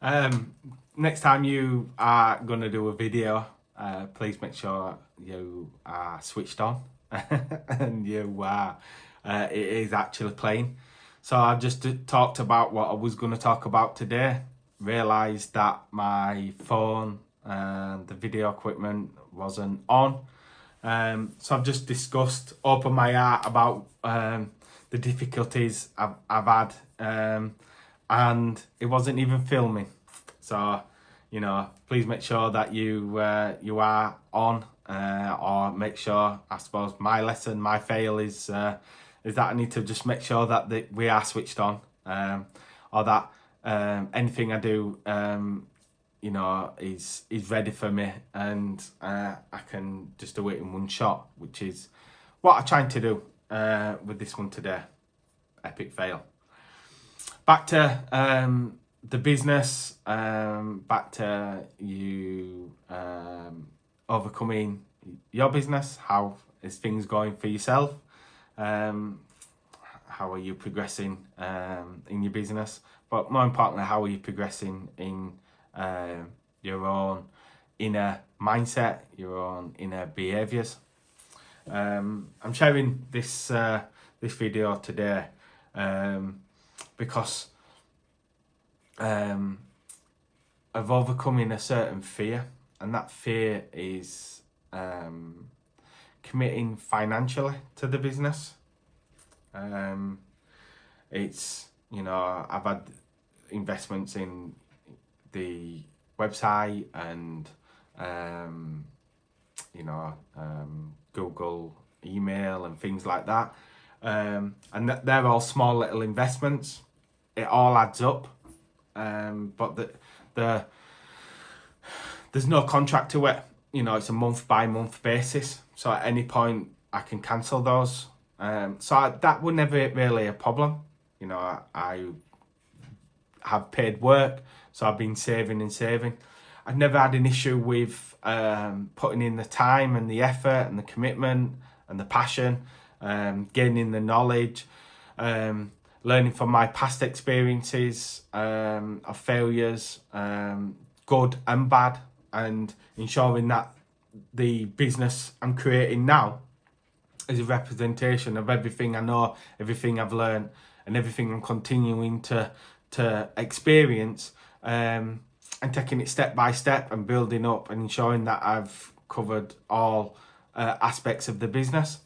Next time you are going to do a video, please make sure you are switched on and you are, it is actually playing. So I've just talked about what I was going to talk about today. Realised that my phone and the video equipment wasn't on. So I've just discussed, opened my heart about the difficulties I've had, and it wasn't even filming. So, please make sure that you are on, or make sure. I suppose my fail is that I need to just make sure that we are switched on, or that anything I do, is ready for me, and I can just do it in one shot, which is what I'm trying to do with this one today. Epic fail. Back to the business, back to you overcoming your business. How is things going for yourself? How are you progressing in your business? But more importantly, how are you progressing in your own inner mindset, your own inner behaviours? I'm sharing this video today because of overcoming a certain fear, and that fear is committing financially to the business. It's, I've had investments in the website and Google email and things like that, and they're all small little investments. It all adds up, but there's no contract to it. It's a month by month basis, so at any point I can cancel those. That was never really a problem. I have paid work, so I've been saving and saving. I've never had an issue with putting in the time and the effort and the commitment and the passion, gaining the knowledge, learning from my past experiences of failures, good and bad, and ensuring that the business I'm creating now is a representation of everything I know, everything I've learned, and everything I'm continuing to experience, and taking it step by step and building up and ensuring that I've covered all aspects of the business.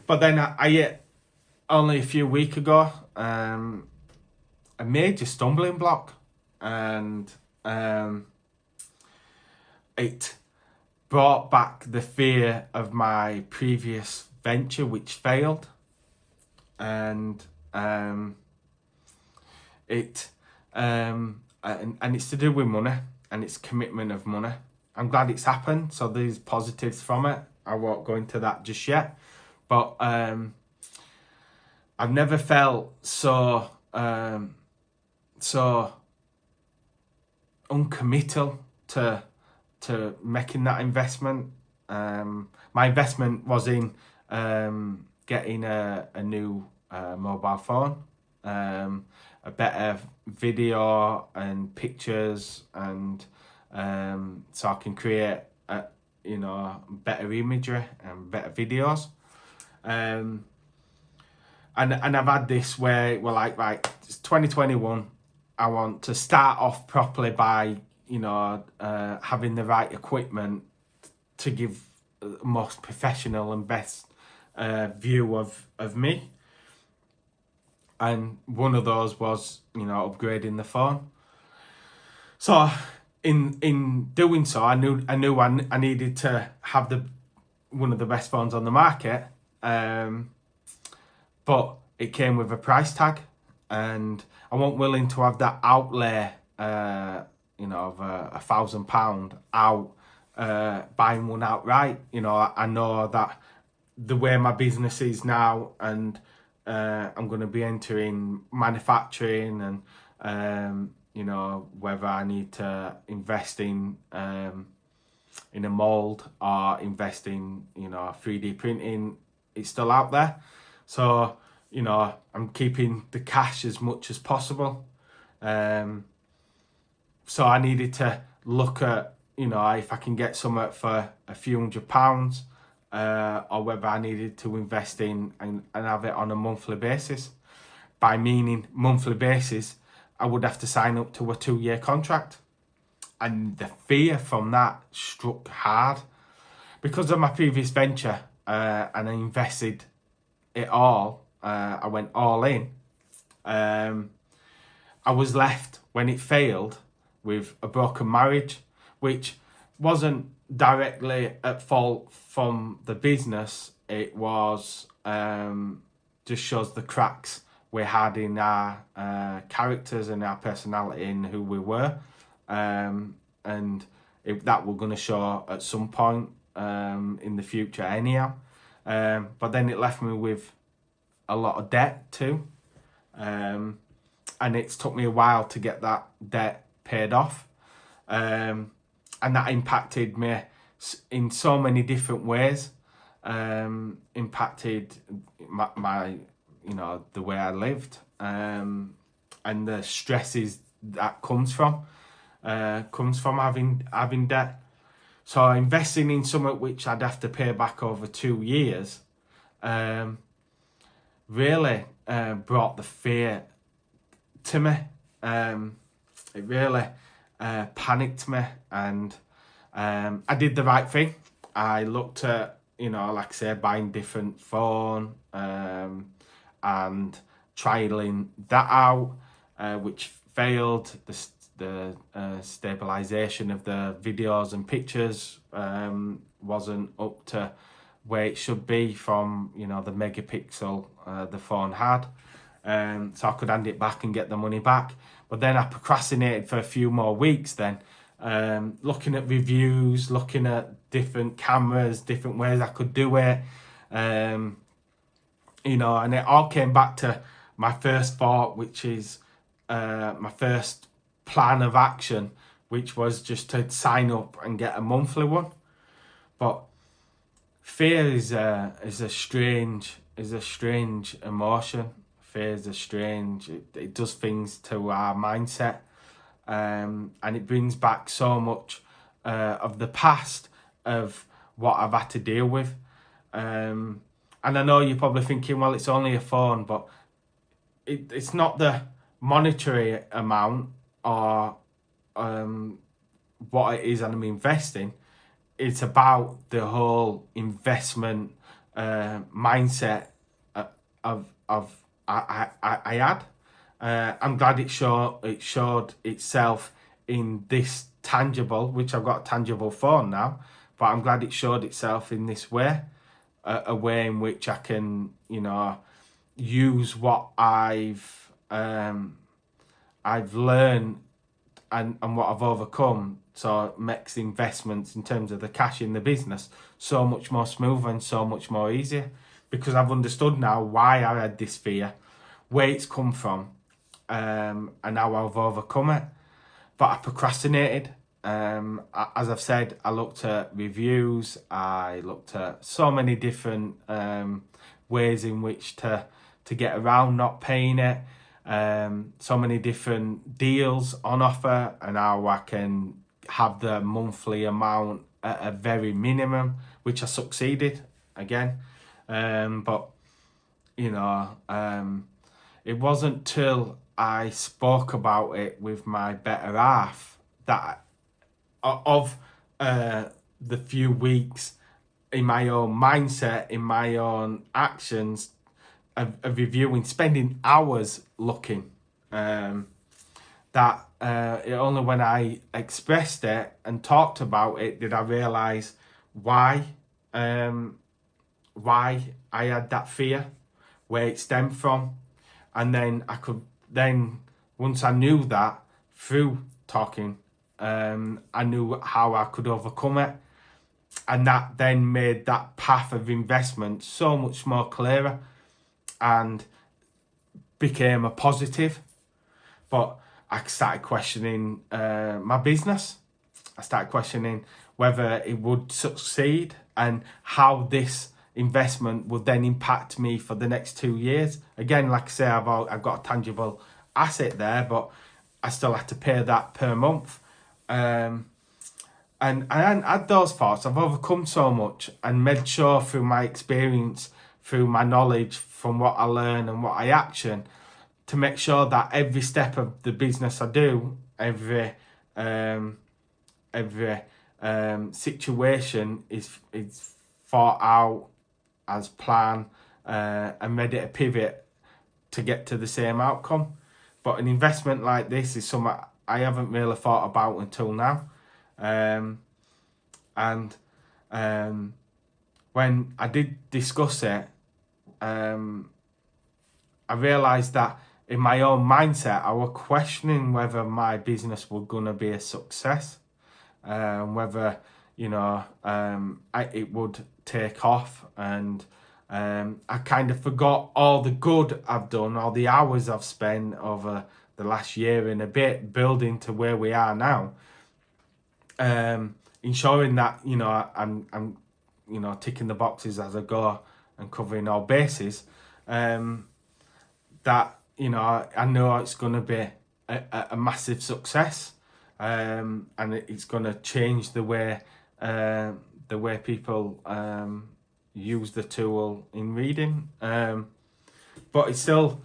But then I only a few weeks ago, a major stumbling block, and it brought back the fear of my previous venture, which failed, and it's to do with money, and it's commitment of money. I'm glad it's happened, so there's positives from it. I won't go into that just yet, but I've never felt so uncommittal to making that investment. My investment was in getting a new mobile phone, a better video and pictures, and so I can create better imagery and better videos. And I've had this where we're like, right, it's 2021. I want to start off properly by having the right equipment to give the most professional and best view of me. And one of those was, upgrading the phone. So in doing so, I knew I needed to have one of the best phones on the market, but it came with a price tag, and I wasn't willing to have that outlay, of £1,000 out, buying one outright. I know that the way my business is now, and I'm going to be entering manufacturing, and whether I need to invest in a mold or invest in 3D printing, it's still out there. So I'm keeping the cash as much as possible, So I needed to look at, if I can get something for a few £100, or whether I needed to invest in and have it on a monthly basis. By meaning monthly basis, I would have to sign up to a 2-year contract. And the fear from that struck hard. Because of my previous venture, and I invested it all, I went all in. I was left, when it failed, with a broken marriage, which wasn't directly at fault from the business. It was just shows the cracks we had in our characters and our personality and who we were. And that we're going to show at some point in the future anyhow. But then it left me with a lot of debt too. And it's took me a while to get that debt paid off. And that impacted me in so many different ways. Impacted my the way I lived, and the stresses that comes from having debt. So investing in something which I'd have to pay back over 2 years really brought the fear to me. It really panicked me, and I did the right thing. I looked at, like I say, buying different phone and trialing that out, which failed. The stabilization of the videos and pictures wasn't up to where it should be from the megapixel the phone had. So I could hand it back and get the money back. But then I procrastinated for a few more weeks then, looking at reviews, looking at different cameras, different ways I could do it. And it all came back to my first thought, which is my first plan of action, which was just to sign up and get a monthly one. But fear is a strange emotion. Fear is strange. It does things to our mindset, and it brings back so much of the past of what I've had to deal with. And I know you're probably thinking, well, it's only a phone, but it's not the monetary amount or what it is I'm investing. It's about the whole investment mindset of I had. I'm glad it showed itself in this tangible, which I've got a tangible phone now, but I'm glad it showed itself in this way, a way in which I can, use what I've learned and what I've overcome, so it makes the investments in terms of the cash in the business so much more smoother and so much more easier, because I've understood now why I had this fear, where it's come from, and how I've overcome it. But I procrastinated. As I've said, I looked at reviews, I looked at so many different ways in which to get around not paying it. So many different deals on offer, and how I can have the monthly amount at a very minimum, which I succeeded again. But it wasn't till I spoke about it with my better half that of the few weeks in my own mindset, in my own actions, of reviewing, spending hours looking, that only when I expressed it and talked about it did I realise why I had that fear, where it stemmed from. And then once I knew that through talking, I knew how I could overcome it. And that then made that path of investment so much more clearer and became a positive. But I started questioning my business. I started questioning whether it would succeed and how this investment would then impact me for the next 2 years. Again, like I say, I've got a tangible asset there, but I still have to pay that per month. And I hadn't had those thoughts. I've overcome so much and made sure through my experience, through my knowledge, from what I learn and what I action, to make sure that every step of the business I do, every situation is thought out as plan, and ready to pivot to get to the same outcome. But an investment like this is something I haven't really thought about until now. And when I did discuss it, I realised that in my own mindset, I was questioning whether my business was going to be a success, whether, it would take off. And I kind of forgot all the good I've done, all the hours I've spent over the last year and a bit building to where we are now. Ensuring that, I'm ticking the boxes as I go and covering all bases. That, I know it's going to be a massive success, and it's going to change the way people use the tool in reading. But it's still,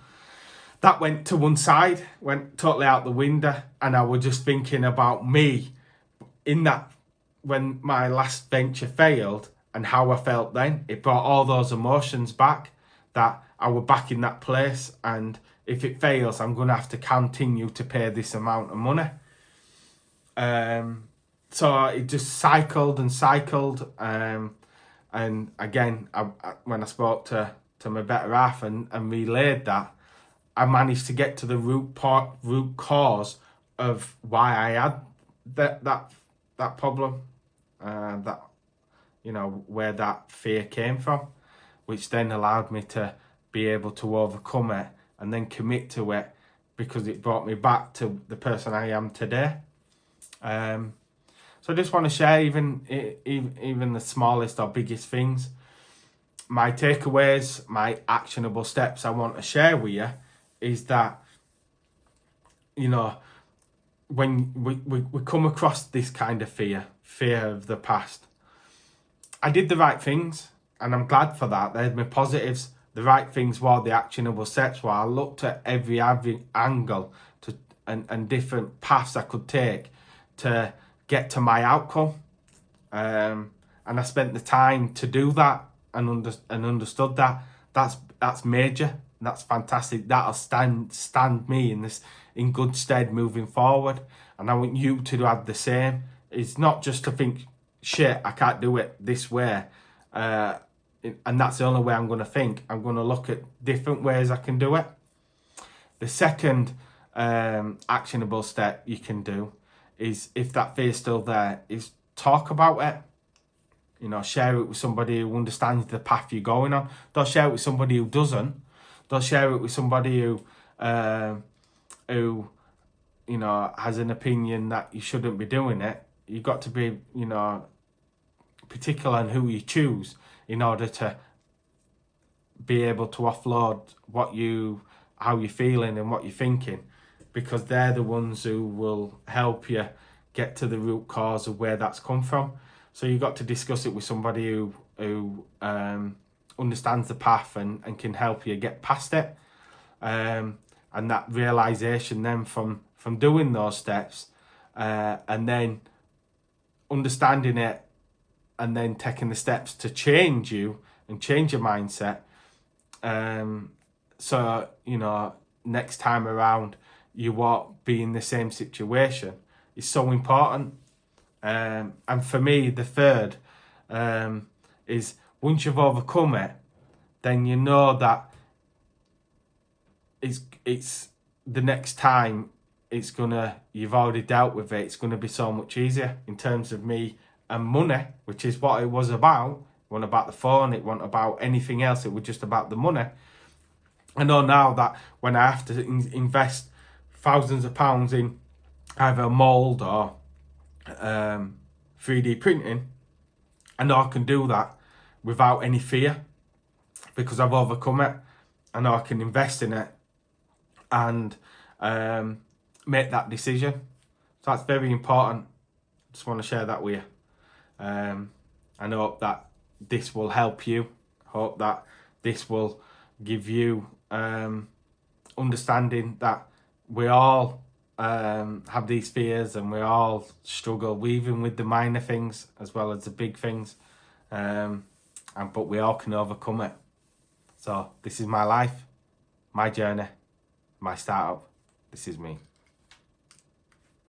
that went to one side, went totally out the window, and I was just thinking about me in that, when my last venture failed and how I felt then. It brought all those emotions back, that I was back in that place, and if it fails, I'm going to have to continue to pay this amount of money. So it just cycled and cycled. And again, when I spoke to my better half and relayed that, I managed to get to the root cause of why I had that problem, that, where that fear came from, which then allowed me to be able to overcome it and then commit to it, because it brought me back to the person I am today. So I just want to share even the smallest or biggest things, my takeaways, my actionable steps I want to share with you, is that, when we come across this kind of fear of the past, I did the right things, and I'm glad for that. They had my positives. The right things were the actionable steps, where I looked at every angle and different paths I could take to get to my outcome. And I spent the time to do that and understood that. That's major. That's fantastic. That'll stand me in good stead moving forward. And I want you to have the same. It's not just to think, shit, I can't do it this way, and that's the only way I'm going to think. I'm going to look at different ways I can do it. The second actionable step you can do is, if that fear's still there, is talk about it. Share it with somebody who understands the path you're going on. Don't share it with somebody who doesn't. Don't share it with somebody who has an opinion that you shouldn't be doing it. You've got to be, particular on who you choose in order to be able to offload how you're feeling and what you're thinking, because they're the ones who will help you get to the root cause of where that's come from. So you've got to discuss it with somebody who understands the path and can help you get past it. And that realization then from doing those steps, and then understanding it, and then taking the steps to change you and change your mindset. So, next time around, you won't be in the same situation. It's so important. And for me, the third is, once you've overcome it, then you know that it's the next time you've already dealt with it. It's gonna be so much easier in terms of me and money, which is what it was about. It wasn't about the phone, it wasn't about anything else, it was just about the money. I know now that when I have to invest thousands of pounds in either a mould or 3D printing, I know I can do that without any fear, because I've overcome it. I know I can invest in it and make that decision. So that's very important. Just want to share that with you. And hope that this will help you. Hope that this will give you understanding that we all have these fears, and we all struggle, even with the minor things as well as the big things. But we all can overcome it. So this is my life, my journey, my startup. This is me.